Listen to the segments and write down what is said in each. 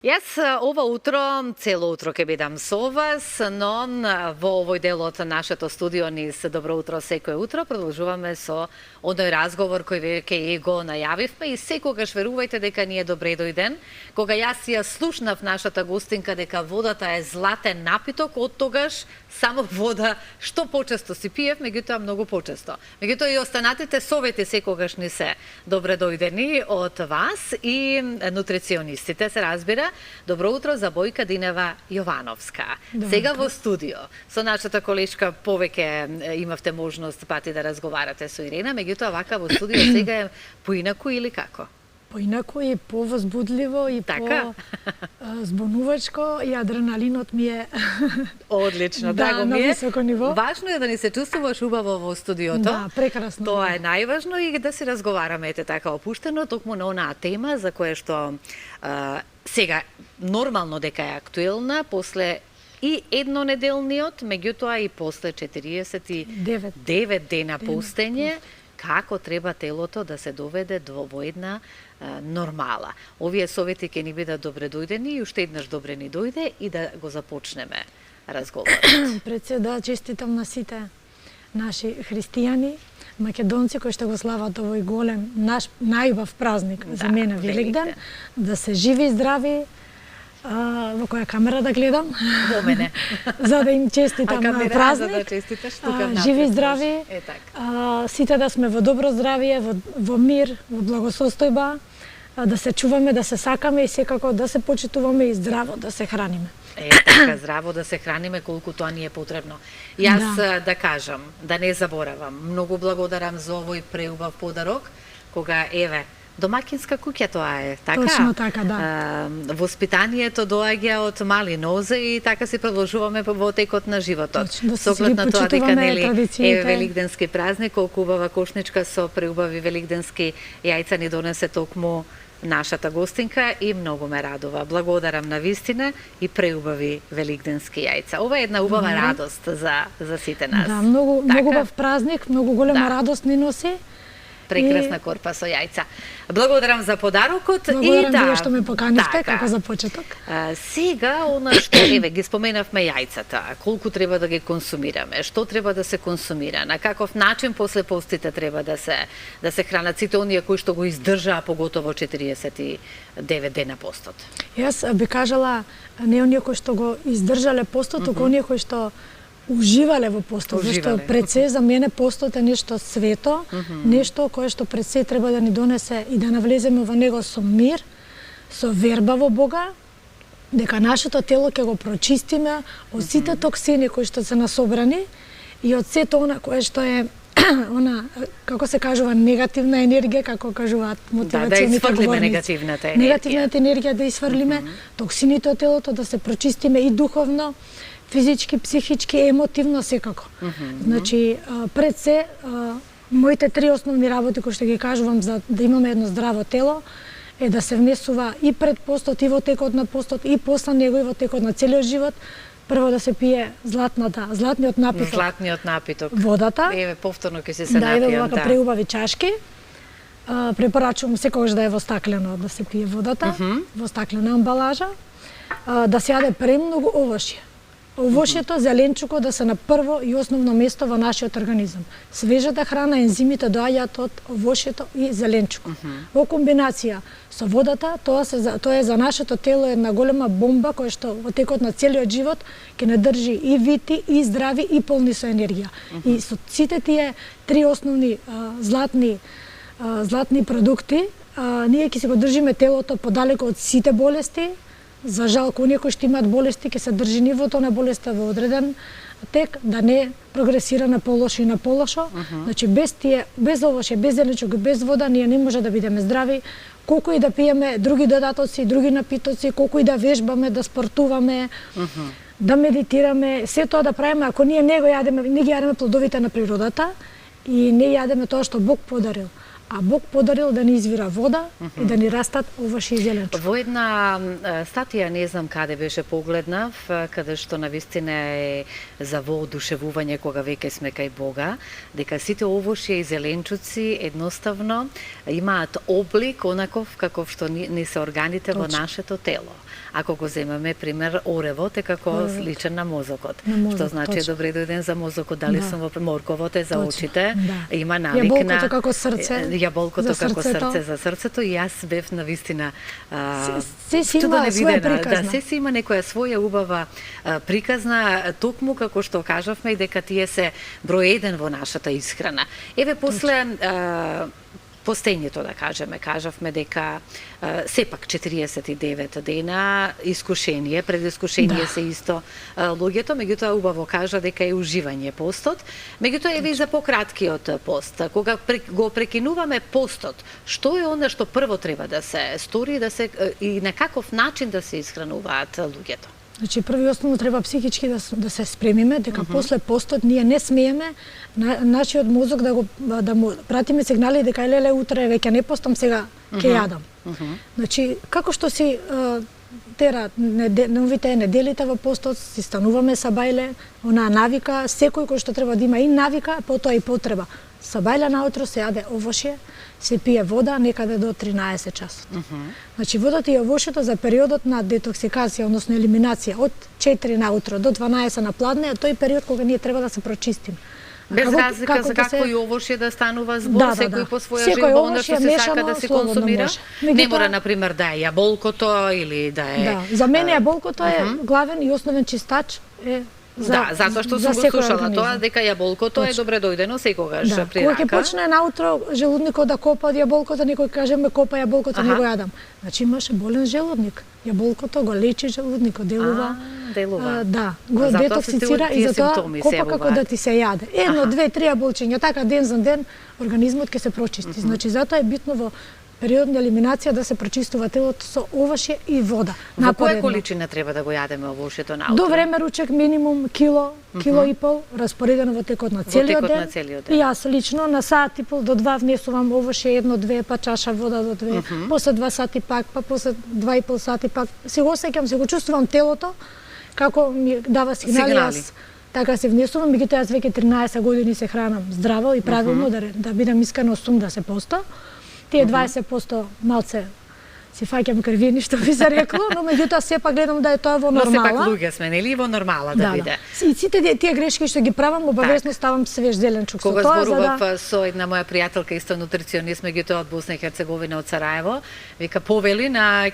Јас ова утро, цело утро ќе бидам со вас, но во овој дел од нашето студио низ Добро утро секој утро продолжуваме со оној разговор кој веќе и го најавивме и секогаш верувајте дека ни е добре дојден. Кога јас ја слушнав нашата гостинка дека водата е златен напиток, оттогаш само вода што почесто си пиев, меѓутоа многу почесто. Меѓутоа и останатите совети секогаш ни се добре дојдени од вас и нутриционистите, се разбира. Добро утро за Бојка Динева Јовановска. Сега во студио со нашата колешка повеќе имавте можност пати да разговарате со Ирена, меѓутоа вака во студио сега е поинаку или како? Поинаку и повозбудливо и по-збунувачко и адреналинот ми е одлично, драго ми е. На високо ниво. Важно е да ни се чувствуваш убаво во студиото. Да, прекрасно. Тоа е најважно и да си разговараме ете така опуштено токму на онаа тема за која што сега нормално дека е актуелна после и еднонеделниот, меѓутоа и после 49 дена пустење, како треба телото да се доведе во една нормала. Овие совети ќе ни бидат добре дојдени и уште еднаш добре ни дојде и да го започнеме разговорот. Пред се да честитам на сите наши христијани, македонци кои што го слават овој голем наш најубав празник за мене Великден, да се живи и здрави. Во која камера да гледам? Во мене. За да им честитам празник. Да честиташ тука живи и здрави. Сите да сме во добро здравие, во мир, во благосостојба, да се чуваме, да се сакаме и секако да се почитуваме и здраво да се храниме. Така, здраво да се храниме колку тоа ни е потребно. Јас да кажам, да не заборавам, многу благодарам за овој преубав подарок, кога еве домакинска куќа тоа е, така? Точно така, да. Воспитанието доаѓа од мали нозе и така си продолжуваме во текот на животот. Точно, да со оглед на тоа дека нели е великденски празник, колку убава кошничка со преубави великденски јајца ни донесе токму нашата гостинка и многу ме радува. Благодарам на вистина и преубави великденски јајца. Ова е една убава радост за сите нас. Да, многу убав празник, многу голема радост ни носи. Прекрасна корпа со јајца. Благодарам за подарокот. Благодарам што ме поканивте како за почеток. Сега, она што еве ги споменавме јајцата, колку треба да ги консумираме, што треба да се консумира, на каков начин после постите треба да се хранат сите оние кои што го издржаа поготово 49 дена постот. Јас би кажала не оние кои што го издржале постот, туку оние кои што уживале во постот, зашто пред се за мене постот е нешто свето, нешто кое што пред се треба да ни донесе и да навлеземе во него со мир, со верба во Бога, дека нашето тело ќе го прочистиме од сите токсини кои што се насобрани и од сето она кое што е она, како се кажува, негативна енергија, како кажуваат мотивационите говорници. Да негативната енергија. Негативната енергија да isfрлиме, токсините од телото да се прочистиме и духовно, физички, психички, емотивно, секако. Значи, пред се, моите три основни работи кои што ги кажувам за да имаме едно здраво тело, е да се внесува и пред постот, и во текот на постот, и после него, и во текот на целиот живот. Прво да се пие златниот напиток. Златниот напиток. Водата. Еве, повторно ќе се напијам. Да, еве вака преубави чашки. Препорачувам секогаш да е во стаклено да се пие водата, во стаклена амбалажа. Да се јаде премногу овошје. Овошјето, зеленчуко да се на прво и основно место во нашиот организам. Свежата храна, ензимите доаѓаат од овошјето и зеленчуко. Во комбинација со водата, тоа е за нашето тело една голема бомба која што во текот на целиот живот ќе не држи и вити, и здрави, и полни со енергија. И со сите тие три основни златни продукти, ние ќе си го држиме телото подалеку од сите болести. За жал, оние кои што имаат болести, ќе се држи нивото на болеста во одреден тек, да не прогресира на полошо и на полошо. Значи, без овошје, без зеленчук, без вода, ние не може да бидеме здрави. Колку и да пиеме други додатоци, други напитоци, колку и да вежбаме, да спортуваме, да медитираме, се тоа да правиме, ако ние не ги јадеме плодовите на природата и не јадеме тоа што Бог подарил. А Бог подарил да ни извира вода и да ни растат овошје и зеленчук. Во една статија, не знам каде беше погледнав, каде што навистина е за воодушевување кога веќе сме кај Бога, дека сите овошје и зеленчуци едноставно имаат облик онаков каков што ни се органите во нашето тело. Ако го земаме пример оревот е како сличен на мозокот. Што значи точно. добре дојден за мозокот, дали сум во морковот е за Точно, очите, да. има навик на Јаболкото како срце, јаболкото за како срцето. срце за срцето и јас бев на вистина Се си има своја приказна. Да, се си има некоја своја убава приказна, токму како што кажавме и дека тие се број еден во нашата исхрана. Еве после постењето, да кажавме дека сепак 49 дена искушение, пред искушение се исто луѓето, меѓутоа убаво кажа дека е уживање постот. Меѓутоа еве и за пократкиот пост, кога го прекинуваме постот, што е она што прво треба да се стори и на каков начин да се исхрануваат луѓето? Значи, први основно треба психички да се спремиме, дека после постот ние не смееме нашиот мозок да му пратиме сигнали дека леле утре веќе не постам, сега ќе јадам. Значи, како што си тера новите неделите во постот, си стануваме сабајле, онаа навика, секој кој што треба да има и навика, потоа и потреба. Сабајле наутро се јаде овошје, се пие вода некаде до 13 часот. Значи, водата и овошјето за периодот на детоксикација, односно елиминација, од 4 наутро до 12 на пладне, е тој период кога ние треба да се прочистиме. Без разлика за какво и овошје да станува збор, секој по своја Секој желба, она што се овошје сака да се слободно консумира. може. Не мора, например, да е јаболкото или да е... Да, за мене јаболкото е главен и основен чистач Да, затоа што сум го слушала тоа, дека јаболкото е добре дојдено секогаш при рака. Кога ќе рака. почне наутро желудникот да копа од јаболкото, некој каже ме копа јаболкото, не го јадам. Значи имаше болен желудник. Јаболкото го лечи желудникот, делува. Да, го детоксицира и затоа копа како да ти се јаде. Едно, две, три јаболчиња, така ден за ден организмот ќе се прочисти. Значи затоа е битно во период на елиминација да се прочистува телото со овошје и вода. Во која количина треба да го јадеме овошјето наутро? До време ручек минимум кило и пол, распоредено во текот на целиот ден. И јас лично на сат и пол до 2 внесувам овошје, 1-2, па чаша вода до 2, после 2 сати пак, па после 2,5 сати пак. Се го осеќам, се го чувствувам телото, како ми дава сигнали. Јас така се внесувам, меѓутоа јас веќе 13 години се хранам здраво и правилно, да бидам искрено сум да се поста. Тие 20% малце си фаќам крвини, што би се рекло, но меѓутоа сепак гледам да е тоа во нормала. Но сепак луѓе сме, нели, во нормала да биде. И сите тие грешки што ги правам, обавесно ставам свеж зеленчук со тоа. Кога зборував со една моја пријателка, исто нутриционист, меѓутоа од Босна и Херцеговина, од Сараево, вика повели на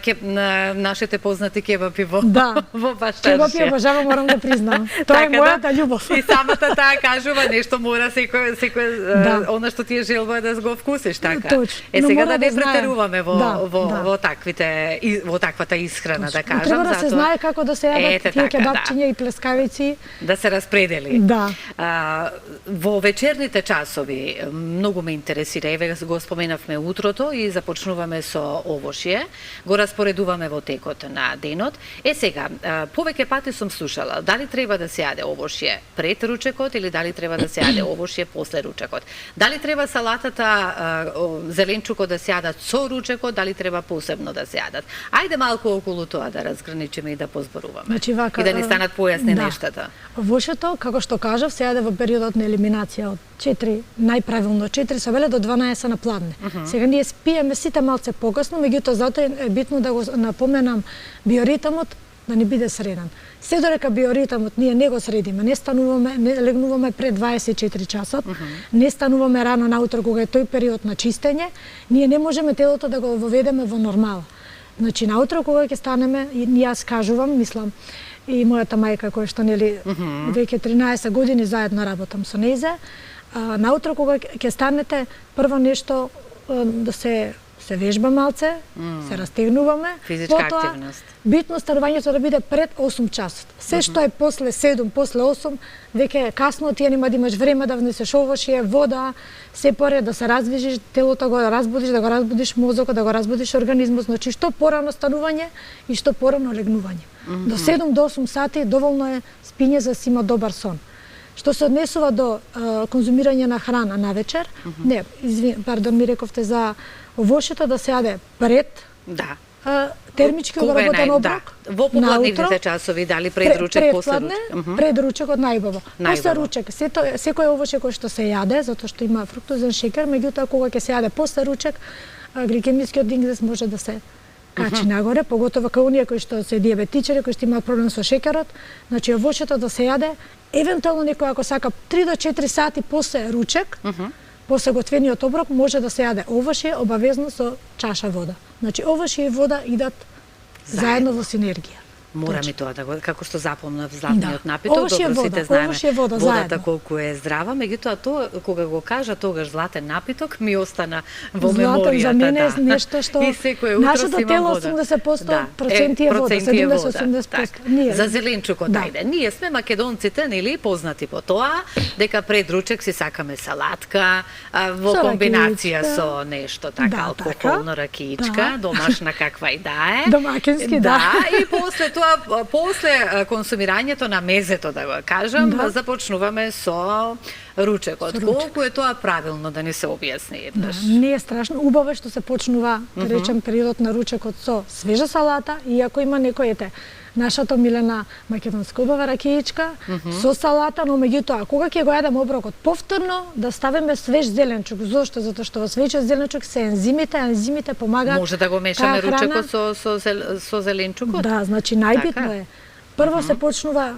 нашите познати кебапи во Баштарши. Кебапи обожавам, морам да признам. Тоа е мојата љубов. И самата таа кажува, нешто мора секој она што ти е желба да го вкусиш, така. Сега да не претеруваме во таквата исхрана, да кажам. Треба да се знае како да се јадат тие кебапчиња и плескавици. Да се распредели. Да. Во вечерните часови многу ме интересира, еве го споменавме утрото и започнуваме со овошје, го распоредуваме во текот на денот. Сега, повеќе пати сум слушала, дали треба да се јаде овошје пред ручекот или дали треба да се јаде овошје после ручекот. Дали треба салатата, зеленчукот да се јадат со ручекот, дали треба посебно да се јадат. Ајде малку околу тоа да разграничиме и да позборуваме. Значи, вака, и да ни станат појасни нештата. Овошјето, како што кажав, се јаде во периодот на елиминација од 4, најправилно 4 сабеле до 12 на пладне. Сега ние спиеме сите малце покасно, меѓутоа затоа е битно да го напоменам биоритмот да не биде среден. Се додека биоритмот ние не го средиме, не легнуваме пред 24 часот, не стануваме рано наутро кога е тој период на чистење, ние не можеме телото да го воведеме во нормала. Значи наутро кога ќе станеме, и јас кажувам, мислам, и мојата мајка која што нели веќе 13 години заедно работам со нејзе, наутро кога ќе станете, прво нешто да се вежба малце, се растегнуваме, физичка активност. Битно станувањето да биде пред 8 часот. Се што е после 7, после 8, веќе е касно, ти нема да имаш време да внесеш овошје, вода, се поред да се раздвижиш, телото го разбудиш, да го разбудиш мозокот, да го разбудиш организмот, значи што порано станување и што порано легнување. До 7 до 8 сати доволно е спиње за да си има добар сон. Што се однесува до конзумирање на храна на вечер, ми рековте за овошјето да се јаде пред термички обработен оброк. Во попладнивните часови, дали пред ручек, после ручек? Пред ручекот најубаво. После ручек, секој овошје кој што се јаде, затоа што има фруктозен шекер, меѓутоа кога ќе се јаде после ручек, гликемискиот индекс може да се качи нагоре, поготово кај оние кои што се диабетичари, кои што имаат проблем со шеќерот, значи овошјето да се јаде, евентуално некој ако сака 3 до 4 сати после ручек, после готвениот оброк може да се јаде овошје обавезно со чаша вода. Значи овошје и вода идат заедно во синергија. Морам и тоа да го, како што запомнав златниот напиток, Овошје добро сите знаеме овошје вода водата заедно. колку е здрава, меѓутоа тоа кога го кажа тогаш златен напиток ми остана во Златен меморијата. за мене е нешто што и секој утро нашето си имам тело вода. 80% проценти е вода, 70-80%. Ние За зеленчукот, ајде. Ние сме македонците, нели, познати по тоа, дека пред ручек си сакаме салатка, во Со комбинација ракијичка. со нешто така, алкохолно, ракијичка, домашна каква и да е. Домакински, да. И после тоа, после консумирањето на мезето, да го кажам, започнуваме со ручекот. Колку е тоа правилно да ни се објасни еднаш? Не е страшно, убаво е што се почнува, да речем, периодот на ручекот со свежа салата, и ако има некој ете, нашата омилена македонска убава ракијичка со салата, но меѓутоа кога ќе го јадеме оброкот повторно да ставиме свеж зеленчук. Зошто? Затоа што во свеж зеленчук се ензимите, а ензимите помагаат. Може да го мешаме ручекот со зеленчукот? Да, значи најбитно е. Прво се почнува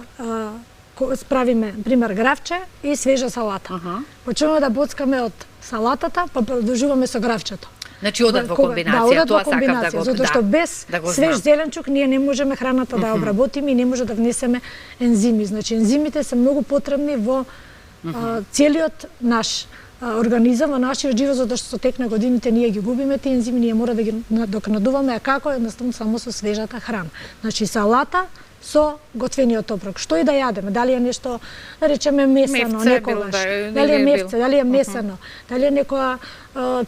справиме пример гравче и свежа салата. Почнуваме да боцкаме од салатата, па продолжуваме со гравчето. Значи одат во комбинација, да, одат тоа во комбинација, сакам да го затоа што без свеж зеленчук ние не можеме храната да ја обработиме и не може да внесеме ензими. Значи ензимите се многу потребни во целиот наш организам, во нашиот живот, затоа што со тек на годините ние ги губиме тие ензими, ние мора да ги надокнадуваме, а како едноставно само со свежата храна. Значи салата со готвениот оброк. Што и да јадеме, дали е нешто, да речеме месено, некогаш, дали е мевце, дали е месено, дали е некоја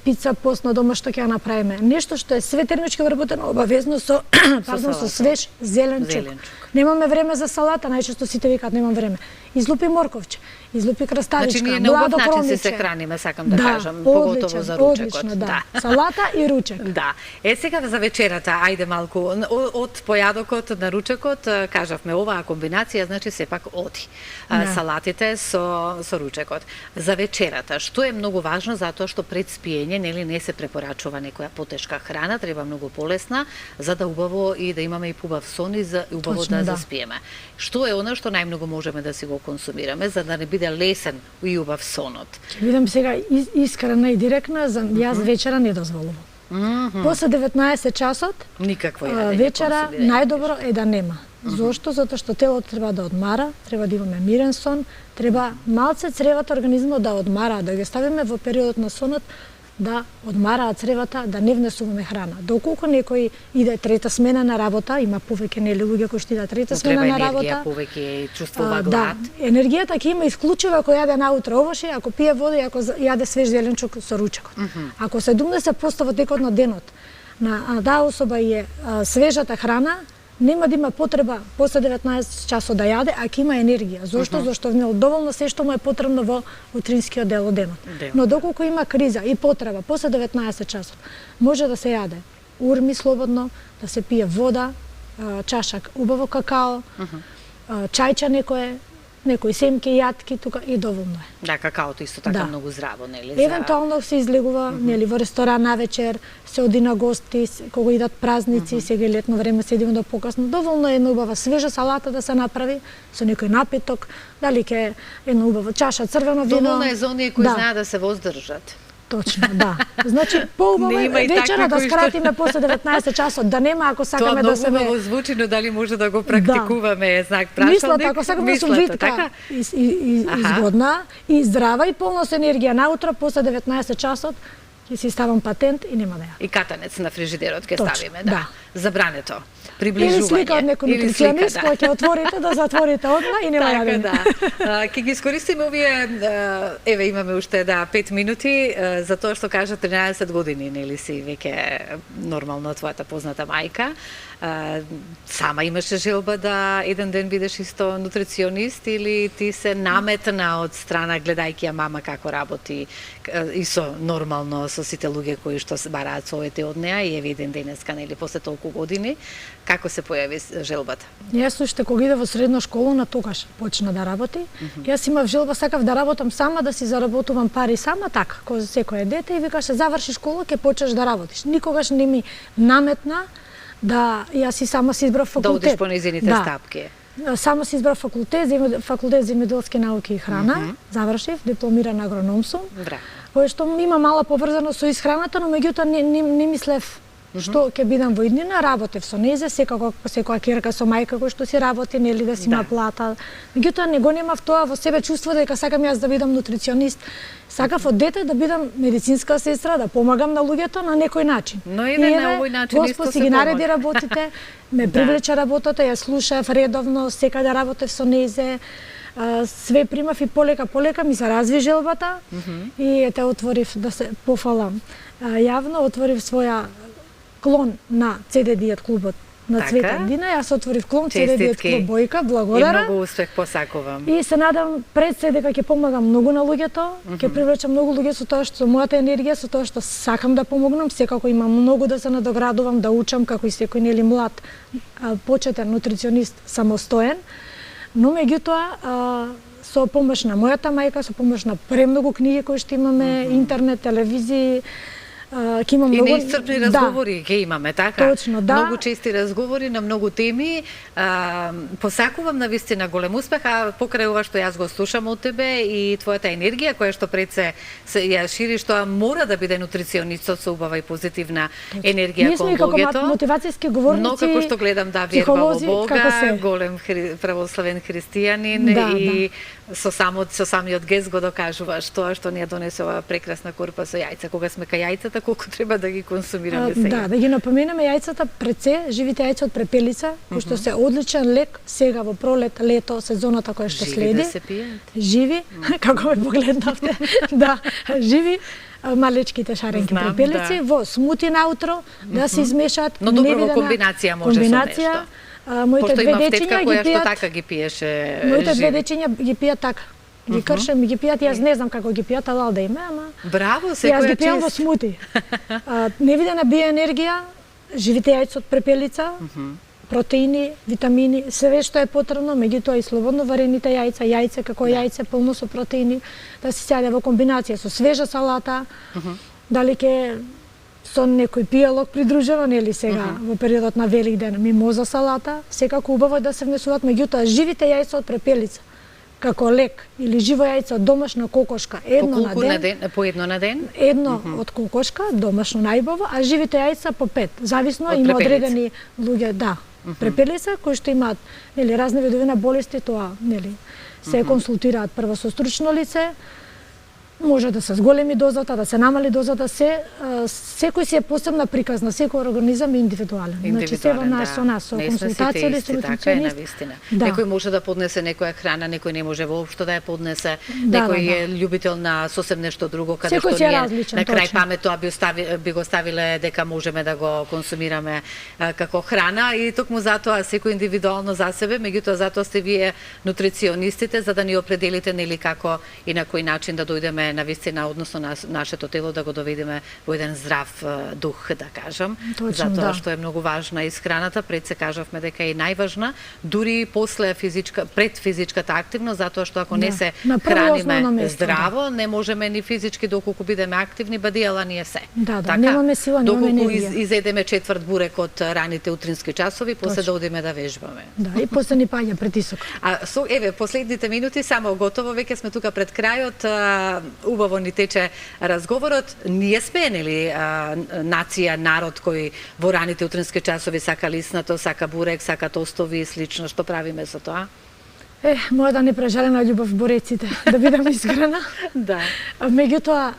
пица постна дома што ќе ја направиме. Нешто што е све термички вработено обавезно со со свеж зеленчук. Немаме време за салата, најчесто сите викаат немам време. Излупи морковче, излупи краставичка, значи, ние на убав начин се храниме, сакам да кажам, поготово за ручекот. Одлично, да. Салата и ручек. Да. Сега за вечерата, ајде малку од појадокот на ручекот, кажавме оваа комбинација, значи сепак оди. Салатите со ручекот. За вечерата, што е многу важно затоа што пред спиење, нели, не се препорачува некоја потешка храна, треба многу полесна за да убаво и да имаме и убав сон и за убаво да заспиеме. Што е она што најмногу можеме да си го консумираме за да не биде лесен и убав сонот? Ќе бидам сега искрена и директна, за јас вечера не дозволувам. После 19 часот никакво јадење вечера најдобро е да нема. Зошто? Затоа што телото треба да одмара, треба да имаме мирен сон, треба малце цревата организмот да одмара, да ги ставиме во периодот на сонот да одмараат цревата, да не внесуваме храна. Доколку некој иде трета смена на работа, има повеќе нели луѓе кои што идат трета смена на работа. Треба енергија, повеќе чувствува глад. Да, енергијата ќе има исклучиво ако јаде наутро овошје, ако пие вода и ако јаде свеж зеленчук со ручекот. Ако се думне се поста во текот на денот на таа особа и е свежата храна, нема да има потреба после 19 часот да јаде, а ќе има енергија. Зошто? Зашто внел доволно се што му е потребно во утринскиот дел од денот. Но доколку има криза и потреба после 19 часот, може да се јаде урми слободно, да се пие вода, чашак убаво какао, чајче некои семки, јатки тука и доволно е. Да, какаото исто така многу здраво, нели? Евентуално се излегува, нели, во ресторан навечер, се оди на гости, кога идат празници, сега летно време седиме до покасно. Доволно е една убава свежа салата да се направи со некој напиток, дали ќе една убава чаша црвено вино. Доволно е за оние кои знаат да се воздржат. Точно, да. Значи, поубаво е вечера да скратиме после 19 часот, да нема ако сакаме да се... Тоа многу звучи, но дали може да го практикуваме, знак прашалник? Мислата, ако сакаме да сум витка, изгодна, и здрава, и полна со енергија наутро, после 19 часот, ќе си ставам патент и нема да ја. И катанец на фрижидерот ќе ставиме, да. Забрането. Или слика од некој нутриционист кој ќе отворите, да затворите одма и нема јадење. Да. Ќе ги искористиме овие, еве имаме уште 5 минути, за тоа што кажа 13 години, нели си веќе нормално твојата позната мајка. Сама имаше желба да еден ден бидеш исто нутриционист или ти се наметна од страна гледајќи ја мама како работи и со нормално со сите луѓе кои што се бараат совете од неа и еве еден денеска, нели, после толку години, како се појави желбата? Јас уште кога иде во средна школа, на тогаш почна да работи. Јас имав желба, сакав да работам сама, да си заработувам пари сама, така, кој секој дете и викаше заврши школа, ќе почнеш да работиш. Никогаш не ми наметна Да, јас и сама си избрав Да факултет. одиш по незините стапки. Само си избрав факултет земјоделски науки и храна, завршив, дипломиран агроном сум. Браво. Кој што има мала поврзаност со исхраната, но меѓутоа не мислев што ќе бидам во иднина, работев со незе, секоја ќерка со мајка кој што си работи, нели да си има плата. Меѓутоа не го немав тоа во себе чувство дека сакам јас да бидам нутриционист. Сакав од дете да бидам медицинска сестра, да помагам на луѓето на некој начин. Но и на овој начин исто Господ се си ги нареди помага. работите, ме привлече работата, ја слушав редовно, секаде работев со незе. Све примав и полека ми се разви желбата и ете отворив, да се пофалам јавно, отворив своја клон на CD Диет клубот на Цвета Дина. Јас отворив клон CD Диет клуб Бојка, благодарам. И многу успех посакувам. И се надам пред се дека ќе помагам многу на луѓето, ќе привлечам многу луѓе со тоа што мојата енергија, со тоа што сакам да помогнам, секако имам многу да се надоградувам, да учам како и секој нели млад почетен нутриционист самостоен. Но меѓутоа со помош на мојата мајка, со помош на премногу книги кои што имаме, интернет, телевизии, ќе имам многу... И неисцрпни разговори ќе имаме, така? Точно, да. Многу чести разговори на многу теми. Посакувам на вистина голем успех, а покрај ова што јас го слушам од тебе и твојата енергија која што пред се ја шириш, тоа мора да биде нутриционистот со убава и позитивна енергија кон луѓето. Ние сме како мотивацијски говорници, но како што гледам да верба во Бога, се. голем православен христијанин и со самиот гест го докажуваш тоа што ни ја донесе оваа прекрасна корпа со јајца. Кога сме кај јајцата, колку треба да ги консумираме сега? Да ги напоменаме јајцата пред се, живите јајца од препелица, кои што се одличен лек сега во пролет, лето, сезоната која што следи. Живи да се пијат. Живи, како ме погледнавте. Да, живи малечките шаренки препелици во смути наутро да се измешаат. Но добро во комбинација може со нешто. Моите две дечиња ги која што пијат. така ги пиеше. Моите две дечиња ги пијат така. Ги кршем и ги пијат, јас не знам како ги пијат, ала да име, ама... Браво, јас ги пијам во смути. Невидена биоенергија, живите јајца од препелица, протеини, витамини, све што е потребно, меѓутоа и слободно варените јајца, јајце како јајце полно со протеини, да се сјаде во комбинација со свежа салата, дали ќе со некој пијалок придружено, нели сега во периодот на Великден, мимоза салата, секако убаво е да се внесуваат, меѓутоа живите јајца од препелица, како лек или живо јајце од домашна кокошка, едно на ден. По едно на ден? Едно од кокошка, домашно најбово, а живите јајца по 5. Зависно има одредени луѓе, да, препелица кои што имаат нели разни видови на болести, тоа нели се консултираат прво со стручно лице. Може да се зголеми дозата, да се намали дозата, секој си е посебна приказна, секој организам е индивидуален. Значи се во нас со нас, со консултација или со нутриционист. Некој може да поднесе некоја храна, некој не може воопшто да ја поднесе, некој е љубител на сосем нешто друго, каде што ние на крај памет тоа би го ставиле дека можеме да го консумираме како храна и токму затоа секој индивидуално за себе, меѓутоа затоа сте вие нутриционистите за да ни определите нели како и на кој начин да дојдеме на вистина, односно на нашето тело да го доведеме во еден здрав дух, да кажам. Затоа што е многу важна исхраната, пред се кажавме дека е најважна, дури после пред физичката активност, затоа што ако не се храниме здраво, не можеме ни физички доколку бидеме активни, бадијала ни е се. Да, немаме сила, немаме енергија. Доколку изедеме четврт бурек од раните утрински часови, после да одиме да вежбаме. Да, и после ни паѓа притисок. Еве, последните минути, само готово, веќе сме тука пред крајот, убаво ни тече разговорот. Ние сме нели нација, народ кој во раните утрински часови сака лиснато, сака бурек, сака тостови и слично. Што правиме со тоа? Моја непрежалена љубов бореците, да бидам искрена. Да. Меѓутоа,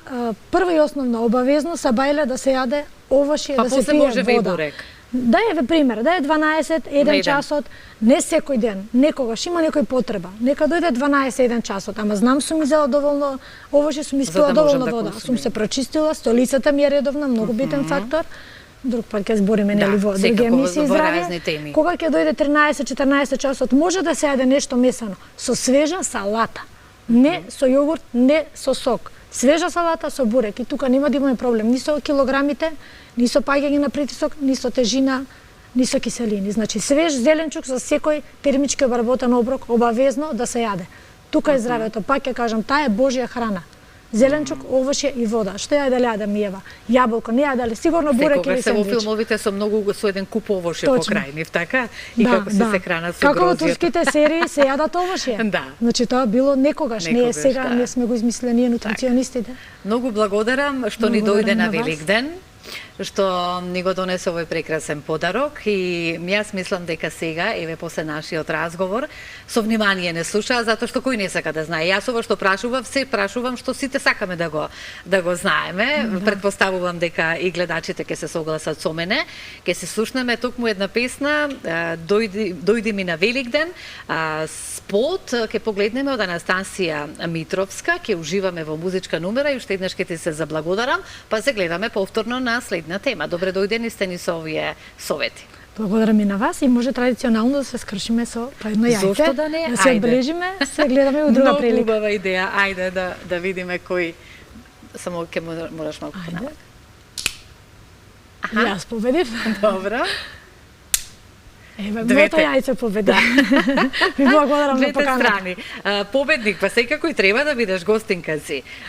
прва и основна обавезно са бајле да се јаде овошје, да се пие вода. Да е пример, да е 12, 1 часот, не секој ден, некогаш има некој потреба. Нека дојде 12, 1 часот, ама знам сум изела доволно овошје, сум испила доволно вода. Сум се прочистила, столицата ми е редовна, многу битен фактор. Друг пат ќе збориме нели во други емисии здравје. Кога ќе дојде 13-14 часот, може да се јаде нешто месано со свежа салата. Не со јогурт, не со сок. Свежа салата со бурек и тука нема да имаме проблем ни со килограмите, ни со паѓање на притисок, ни со тежина, ни со киселини. Значи свеж зеленчук за секој термички обработен оброк обавезно да се јаде. Тука е здравето, пак ќе кажам, таа е Божја храна. зеленчук, овошје и вода. Што ја дали јадам Ева? Јаболко, не ја дали, сигурно бурек или Секогаш се во сендвич. филмовите со многу со еден куп овошје Точно. покрај нив, така? И како се хранат со Како во грозјето. турските серии се јадат овошје. Да. Значи тоа било некогаш, не е Некогаш, сега, да. не сме го измислили ние нутриционистите. Многу благодарам што ни Благодарам дојде на на вас. Великден, што ни го донесе овој прекрасен подарок и јас мислам дека сега, еве после нашиот разговор, со внимание не слушаа затоа што кој не сака да знае. Јас ова што прашував, се прашувам што сите сакаме да го знаеме. Предпоставувам дека и гледачите ќе се согласат со мене. Ќе се слушнеме токму една песна, дојди ми на Великден, спот ќе погледнеме од Анастасија Митровска, ќе уживаме во музичка numera и уште еднаш ќе ти се заблагодарам, па се гледаме повторно на следна тема. Добре дојдени сте ни со овие совети. Благодарам и на вас и може традиционално да се скршиме со по едно јајце. Зошто да не? Да се Ајде. одбележиме, се гледаме у друга Многу прилика. убава идеја. Ајде да видиме кој. Само ќе мораш малку Ајде. понапред. Јас победив. Добро. Еве, Двете. моето јајце победи. Ви благодарам на Двете поканата. страни. Победник, па секако и треба да бидеш гостинка си.